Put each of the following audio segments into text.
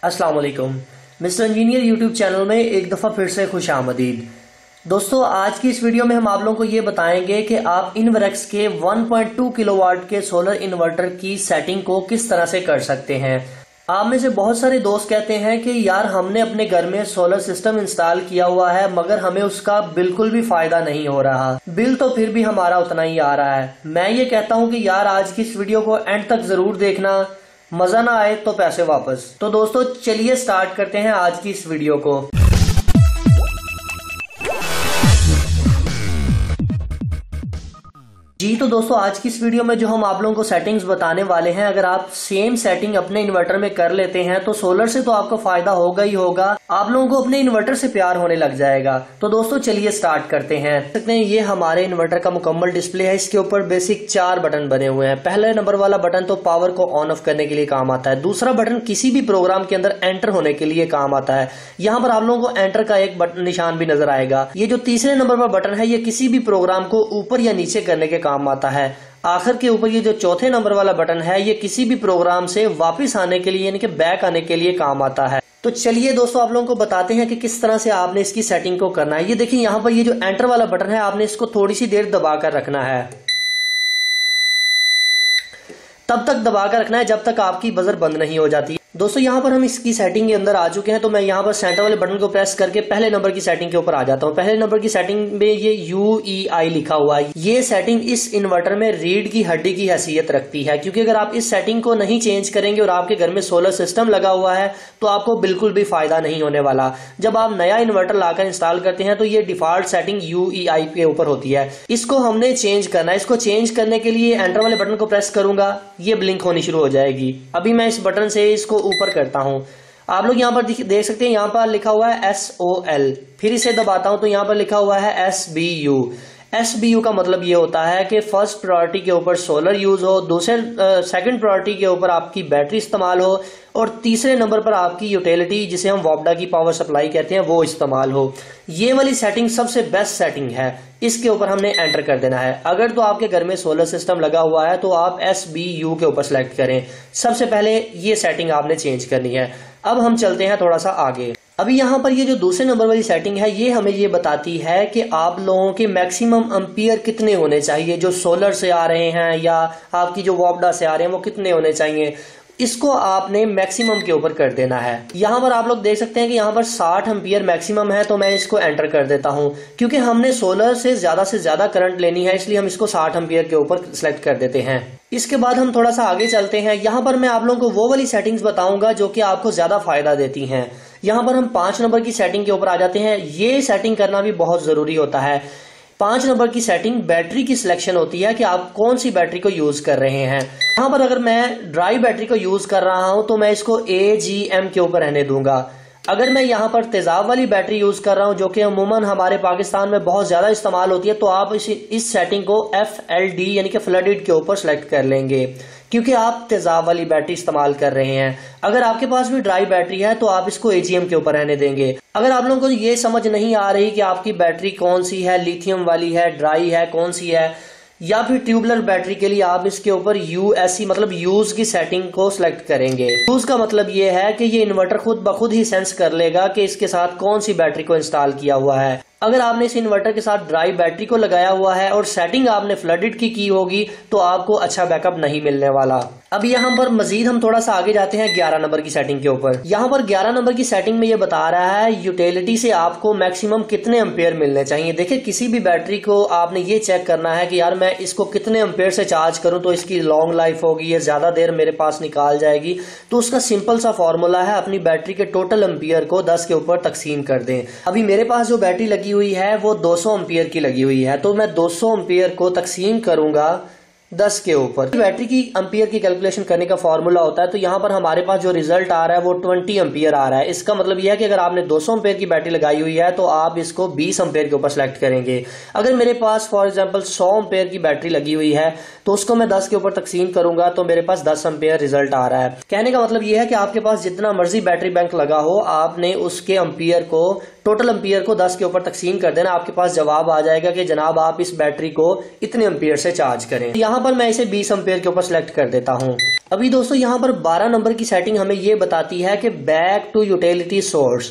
अस्सलाम वालेकुम। Mister engineer YouTube channel में एक दफ़ा फिर से खुश आमदीद। दोस्तों, आज की इस वीडियो में हम आप लोगों को ये बताएंगे कि आप इनवर्क्स के 1.2 किलोवाट के सोलर इन्वर्टर की सेटिंग को किस तरह से कर सकते हैं। आप में से बहुत सारे दोस्त कहते हैं कि यार हमने अपने घर में सोलर सिस्टम इंस्टॉल किया हुआ है मगर हमें उसका बिल्कुल भी फायदा नहीं हो रहा, बिल तो फिर भी हमारा उतना ही आ रहा है। मैं ये कहता हूँ कि यार आज की इस वीडियो को एंड तक जरूर देखना, मजा ना आए तो पैसे वापस। तो दोस्तों चलिए स्टार्ट करते हैं आज की इस वीडियो को। जी तो दोस्तों, आज की इस वीडियो में जो हम आप लोगों को सेटिंग्स बताने वाले हैं, अगर आप सेम सेटिंग अपने इन्वर्टर में कर लेते हैं तो सोलर से तो आपको फायदा होगा ही होगा, आप लोगों को अपने इन्वर्टर से प्यार होने लग जाएगा। तो दोस्तों चलिए स्टार्ट करते हैं। सकते हैं ये हमारे इन्वर्टर का मुकम्मल डिस्प्ले है। इसके ऊपर बेसिक 4 बटन बने हुए हैं। पहले नंबर वाला बटन तो पावर को ऑन ऑफ करने के लिए काम आता है। दूसरा बटन किसी भी प्रोग्राम के अंदर एंटर होने के लिए काम आता है। यहाँ पर आप लोगों को एंटर का एक बटन निशान भी नजर आएगा। ये जो तीसरे नंबर पर बटन है ये किसी भी प्रोग्राम को ऊपर या नीचे करने के काम आता है। आखिर के ऊपर ये जो चौथे नंबर वाला बटन है ये किसी भी प्रोग्राम से वापस आने के लिए यानी कि बैक आने के लिए काम आता है। तो चलिए दोस्तों आप लोगों को बताते हैं कि किस तरह से आपने इसकी सेटिंग को करना है। ये देखिए यहाँ पर ये जो एंटर वाला बटन है आपने इसको थोड़ी सी देर दबाकर रखना है। तब तक दबाकर रखना है जब तक आपकी बजर बंद नहीं हो जाती। दोस्तों यहाँ पर हम इसकी सेटिंग के अंदर आ चुके हैं। तो मैं यहाँ पर सेंटर वाले बटन को प्रेस करके पहले नंबर की सेटिंग के ऊपर आ जाता हूँ। पहले नंबर की सेटिंग में ये UEI लिखा हुआ है। ये सेटिंग इस इन्वर्टर में रीढ़ की हड्डी की हैसियत रखती है, क्योंकि अगर आप इस सेटिंग को नहीं चेंज करेंगे और आपके घर में सोलर सिस्टम लगा हुआ है तो आपको बिल्कुल भी फायदा नहीं होने वाला। जब आप नया इन्वर्टर लाकर इंस्टॉल करते हैं तो ये डिफॉल्ट सेटिंग UEI के ऊपर होती है। इसको हमने चेंज करना है। इसको चेंज करने के लिए एंटर वाले बटन को प्रेस करूंगा, ये ब्लिंक होनी शुरू हो जाएगी। अभी मैं इस बटन से इसको ऊपर करता हूं। आप लोग यहाँ पर देख सकते हैं, यहाँ पर लिखा हुआ है SOL। फिर इसे दबाता हूं तो यहाँ पर लिखा हुआ है SBU। SBU का मतलब ये होता है कि फर्स्ट प्रायोरिटी के ऊपर सोलर यूज हो, दूसरे सेकंड प्रायोरिटी के ऊपर आपकी बैटरी इस्तेमाल हो और तीसरे नंबर पर आपकी यूटिलिटी जिसे हम वोल्टा की पावर सप्लाई कहते हैं वो इस्तेमाल हो। ये वाली सेटिंग सबसे बेस्ट सेटिंग है। इसके ऊपर हमने एंटर कर देना है। अगर तो आपके घर में सोलर सिस्टम लगा हुआ है तो आप SBU के ऊपर सेलेक्ट करें। सबसे पहले ये सेटिंग आपने चेंज करनी है। अब हम चलते हैं थोड़ा सा आगे। अभी यहाँ पर ये जो दूसरे नंबर वाली सेटिंग है ये हमें ये बताती है कि आप लोगों के मैक्सिमम एम्पियर कितने होने चाहिए, जो सोलर से आ रहे हैं या आपकी जो वोल्टा से आ रहे हैं वो कितने होने चाहिए। इसको आपने मैक्सिमम के ऊपर कर देना है। यहाँ पर आप लोग देख सकते हैं कि यहाँ पर 60 एम्पियर मैक्सिमम है, तो मैं इसको एंटर कर देता हूँ। क्योंकि हमने सोलर से ज्यादा करंट लेनी है इसलिए हम इसको 60 एम्पियर के ऊपर सेलेक्ट कर देते हैं। इसके बाद हम थोड़ा सा आगे चलते हैं। यहाँ पर मैं आप लोगों को वो वाली सेटिंग्स बताऊंगा जो कि आपको ज्यादा फायदा देती हैं। यहाँ पर हम 5 नंबर की सेटिंग के ऊपर आ जाते हैं। ये सेटिंग करना भी बहुत जरूरी होता है। 5 नंबर की सेटिंग बैटरी की सिलेक्शन होती है कि आप कौन सी बैटरी को यूज कर रहे हैं। यहाँ पर अगर मैं ड्राई बैटरी को यूज कर रहा हूं तो मैं इसको AGM के ऊपर रहने दूंगा। अगर मैं यहाँ पर तेजाब वाली बैटरी यूज कर रहा हूं जो कि अमूमन हमारे पाकिस्तान में बहुत ज्यादा इस्तेमाल होती है, तो आप इस सेटिंग को FLD यानी कि फ्लडेड के ऊपर सेलेक्ट कर लेंगे, क्योंकि आप तेजाब वाली बैटरी इस्तेमाल कर रहे हैं। अगर आपके पास भी ड्राई बैटरी है तो आप इसको AGM के ऊपर रहने देंगे। अगर आप लोगों को ये समझ नहीं आ रही कि आपकी बैटरी कौन सी है, लिथियम वाली है, ड्राई है, कौन सी है, या फिर ट्यूबुलर बैटरी के लिए आप इसके ऊपर USE मतलब यूज की सेटिंग को सिलेक्ट करेंगे। यूज का मतलब ये है कि ये इन्वर्टर खुद ब खुद ही सेंस कर लेगा कि इसके साथ कौन सी बैटरी को इंस्टॉल किया हुआ है। अगर आपने इस इन्वर्टर के साथ ड्राई बैटरी को लगाया हुआ है और सेटिंग आपने फ्लडेड की होगी तो आपको अच्छा बैकअप नहीं मिलने वाला। अब यहाँ पर मजीद हम थोड़ा सा आगे जाते हैं 11 नंबर की सेटिंग के ऊपर। यहाँ पर 11 नंबर की सेटिंग में ये बता रहा है यूटिलिटी से आपको मैक्सिमम कितने एम्पेयर मिलने चाहिए। देखिए किसी भी बैटरी को आपने ये चेक करना है कि यार मैं इसको कितने एम्पेयर से चार्ज करूं तो इसकी लॉन्ग लाइफ होगी, ये ज्यादा देर मेरे पास निकाल जाएगी। तो उसका सिंपल सा फॉर्मूला है, अपनी बैटरी के टोटल एम्पियर को 10 के ऊपर तकसीम कर दें। अभी मेरे पास जो बैटरी लगी हुई है वो 200 एम्पियर की लगी हुई है, तो मैं 200 एम्पियर को तकसीम करूंगा 10 के ऊपर। बैटरी की एम्पियर की कैलकुलेशन करने का फॉर्मूला होता है। तो यहाँ पर हमारे पास जो रिजल्ट आ रहा है वो 20 एम्पियर आ रहा है। इसका मतलब यह है कि अगर आपने 200 एम्पियर की बैटरी लगाई हुई है तो आप इसको 20 एम्पियर के ऊपर सेलेक्ट करेंगे। अगर मेरे पास फॉर एग्जांपल 100 एम्पियर की बैटरी लगी हुई है तो उसको मैं 10 के ऊपर तकसीम करूंगा तो मेरे पास 10 एम्पियर रिजल्ट आ रहा है। कहने का मतलब यह है कि आपके पास जितना मर्जी बैटरी बैंक लगा हो, आपने उसके एम्पियर को टोटल एम्पियर को 10 के ऊपर तकसीम कर देना। आपके पास जवाब आ जाएगा कि जनाब आप इस बैटरी को इतने एम्पियर से चार्ज करें। यहाँ यहाँ पर मैं इसे 20 एम्पेयर के ऊपर सेलेक्ट कर देता हूँ। अभी दोस्तों यहाँ पर 12 नंबर की सेटिंग हमें ये बताती है कि बैक टू यूटिलिटी सोर्स।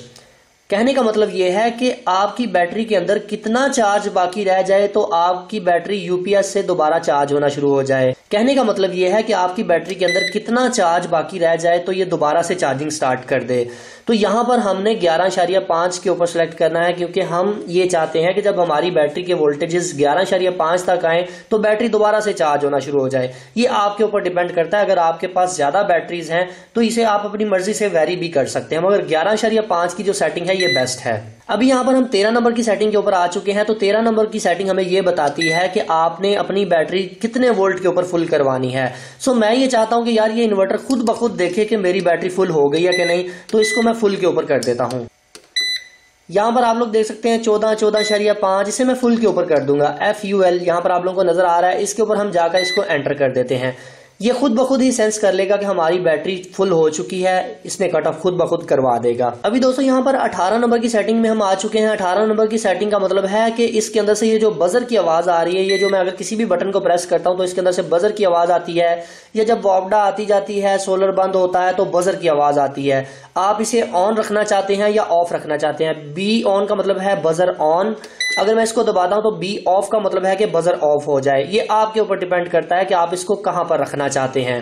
कहने का मतलब यह है कि आपकी बैटरी के अंदर कितना चार्ज बाकी रह जाए तो आपकी बैटरी यूपीएस से दोबारा चार्ज होना शुरू हो जाए। कहने का मतलब यह है कि आपकी बैटरी के अंदर कितना चार्ज बाकी रह जाए तो ये दोबारा से चार्जिंग स्टार्ट कर दे। तो यहाँ पर हमने 11.5 के ऊपर सेलेक्ट करना है, क्योंकि हम ये चाहते हैं कि जब हमारी बैटरी के वोल्टेजेस 11.5 तक आए तो बैटरी दोबारा से चार्ज होना शुरू हो जाए। ये आपके ऊपर डिपेंड करता है। अगर आपके पास ज्यादा बैटरीज हैं तो इसे आप अपनी मर्जी से वेरी भी कर सकते हैं, मगर 11.5 की जो सेटिंग है ये बेस्ट है। अभी यहाँ पर हम 13 नंबर की सेटिंग के ऊपर आ चुके हैं। तो 13 नंबर की सेटिंग हमें ये बताती है कि आपने अपनी बैटरी कितने वोल्ट के ऊपर फुल करवानी है। सो मैं ये चाहता हूं कि यार ये इन्वर्टर खुद ब खुद देखे कि मेरी बैटरी फुल हो गई है कि नहीं, तो इसको मैं फुल के ऊपर कर देता हूं। यहाँ पर आप लोग देख सकते हैं 14.5, इसे मैं फुल के ऊपर कर दूंगा। FUL यहाँ पर आप लोगों को नजर आ रहा है, इसके ऊपर हम जाकर इसको एंटर कर देते हैं। ये खुद ब खुद ही सेंस कर लेगा कि हमारी बैटरी फुल हो चुकी है, इसने कट ऑफ खुद ब खुद करवा देगा। अभी दोस्तों यहाँ पर 18 नंबर की सेटिंग में हम आ चुके हैं। 18 नंबर की सेटिंग का मतलब है कि इसके अंदर से ये जो बजर की आवाज आ रही है, ये जो मैं अगर किसी भी बटन को प्रेस करता हूं तो इसके अंदर से बजर की आवाज आती है, या जब वॉपडा आती जाती है, सोलर बंद होता है तो बजर की आवाज आती है। आप इसे ऑन रखना चाहते हैं या ऑफ रखना चाहते हैं। बी ऑन का मतलब है बजर ऑन, अगर मैं इसको दबाता हूं तो बी ऑफ का मतलब है कि बजर ऑफ हो जाए। ये आपके ऊपर डिपेंड करता है कि आप इसको कहां पर रखना चाहते हैं।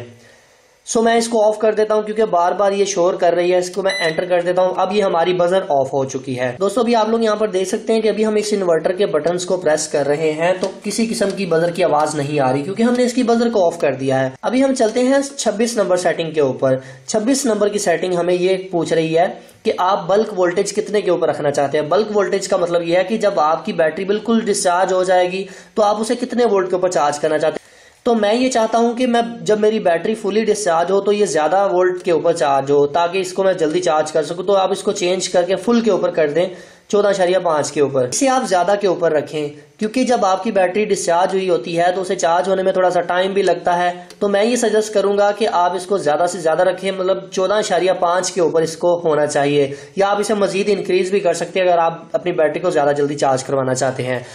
सो मैं इसको ऑफ कर देता हूं क्योंकि बार बार ये शोर कर रही है। इसको मैं एंटर कर देता हूं। अब ये हमारी बजर ऑफ हो चुकी है। दोस्तों अभी आप लोग यहां पर देख सकते हैं कि अभी हम इस इन्वर्टर के बटन्स को प्रेस कर रहे हैं तो किसी किस्म की बजर की आवाज नहीं आ रही, क्योंकि हमने इसकी बजर को ऑफ कर दिया है। अभी हम चलते हैं 26 नंबर सेटिंग के ऊपर। 26 नंबर की सेटिंग हमें ये पूछ रही है कि आप बल्क वोल्टेज कितने के ऊपर रखना चाहते हैं। बल्क वोल्टेज का मतलब यह है कि जब आपकी बैटरी बिल्कुल डिस्चार्ज हो जाएगी तो आप उसे कितने वोल्ट के ऊपर चार्ज करना चाहते हैं। तो मैं ये चाहता हूं कि मैं जब मेरी बैटरी फुली डिस्चार्ज हो तो ये ज्यादा वोल्ट के ऊपर चार्ज हो, ताकि इसको मैं जल्दी चार्ज कर सकूं। तो आप इसको चेंज करके फुल के ऊपर कर दें, 14.5 के ऊपर। इसे आप ज्यादा के ऊपर रखें, क्योंकि जब आपकी बैटरी डिस्चार्ज हुई होती है तो उसे चार्ज होने में थोड़ा सा टाइम भी लगता है। तो मैं ये सजेस्ट करूंगा कि आप इसको ज्यादा से ज्यादा रखें, मतलब 14.5 के ऊपर इसको होना चाहिए, या आप इसे मजीद इंक्रीज भी कर सकते हैं अगर आप अपनी बैटरी को ज्यादा जल्दी चार्ज करवाना चाहते हैं।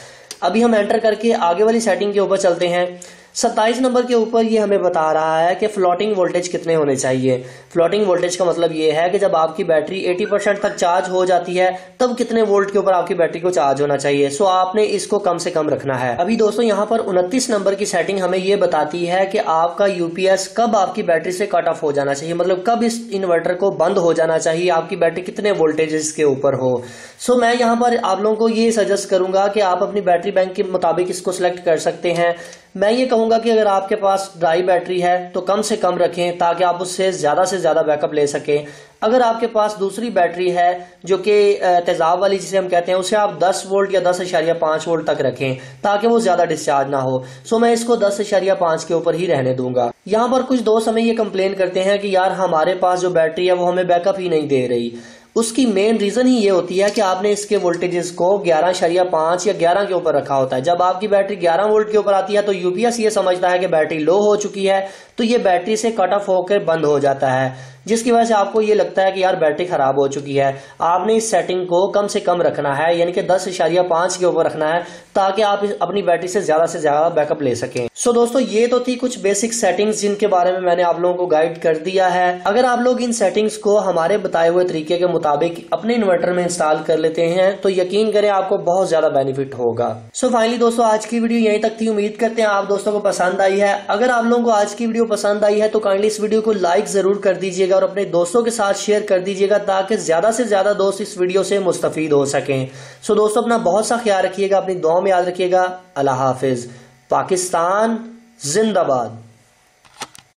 अभी हम एंटर करके आगे वाली सेटिंग के ऊपर चलते हैं। 27 नंबर के ऊपर ये हमें बता रहा है कि फ्लोटिंग वोल्टेज कितने होने चाहिए। फ्लोटिंग वोल्टेज का मतलब ये है कि जब आपकी बैटरी 80% तक चार्ज हो जाती है तब कितने वोल्ट के ऊपर आपकी बैटरी को चार्ज होना चाहिए। सो आपने इसको कम से कम रखना है। अभी दोस्तों यहाँ पर 29 नंबर की सेटिंग हमें ये बताती है कि आपका यूपीएस कब आपकी बैटरी से कट ऑफ हो जाना चाहिए, मतलब कब इस इन्वर्टर को बंद हो जाना चाहिए, आपकी बैटरी कितने वोल्टेजेस के ऊपर हो। सो मैं यहाँ पर आप लोगों को ये सजेस्ट करूंगा कि आप अपनी बैटरी बैंक के मुताबिक इसको सिलेक्ट कर सकते हैं। मैं ये कहूंगा कि अगर आपके पास ड्राई बैटरी है तो कम से कम रखें, ताकि आप उससे ज्यादा बैकअप ले सकें। अगर आपके पास दूसरी बैटरी है जो कि तेजाब वाली जिसे हम कहते हैं, उसे आप 10 वोल्ट या 10.5 वोल्ट तक रखें, ताकि वो ज्यादा डिस्चार्ज ना हो। सो मैं इसको 10.5 के ऊपर ही रहने दूंगा। यहाँ पर कुछ दोस्त हमें ये कंप्लेन करते हैं कि यार हमारे पास जो बैटरी है वो हमें बैकअप ही नहीं दे रही। उसकी मेन रीजन ही ये होती है कि आपने इसके वोल्टेजेस को 11.5 या 11 के ऊपर रखा होता है। जब आपकी बैटरी 11 वोल्ट के ऊपर आती है तो यूपीएस ये समझता है कि बैटरी लो हो चुकी है, तो ये बैटरी से कट ऑफ होकर बंद हो जाता है, जिसकी वजह से आपको ये लगता है कि यार बैटरी खराब हो चुकी है। आपने इस सेटिंग को कम से कम रखना है, यानी कि 10.5 के ऊपर रखना है, ताकि आप अपनी बैटरी से ज्यादा बैकअप ले सकें। सो दोस्तों ये तो थी कुछ बेसिक सेटिंग्स जिनके बारे में मैंने आप लोगों को गाइड कर दिया है। अगर आप लोग इन सेटिंग्स को हमारे बताए हुए तरीके के मुताबिक अपने इन्वर्टर में इंस्टॉल कर लेते हैं तो यकीन करें आपको बहुत ज्यादा बेनिफिट होगा। सो फाइनली दोस्तों आज की वीडियो यहीं तक थी। उम्मीद करते हैं आप दोस्तों को पसंद आई है। अगर आप लोगों को आज की वीडियो पसंद आई है तो काइंडली इस वीडियो को लाइक जरूर कर दीजिएगा और अपने दोस्तों के साथ शेयर कर दीजिएगा, ताकि ज्यादा से ज्यादा दोस्त इस वीडियो से मुस्तफीद हो सकें। सो दोस्तों अपना बहुत सा ख्याल रखिएगा, अपनी दुआ में याद रखिएगा। अल्लाह हाफिज। पाकिस्तान जिंदाबाद।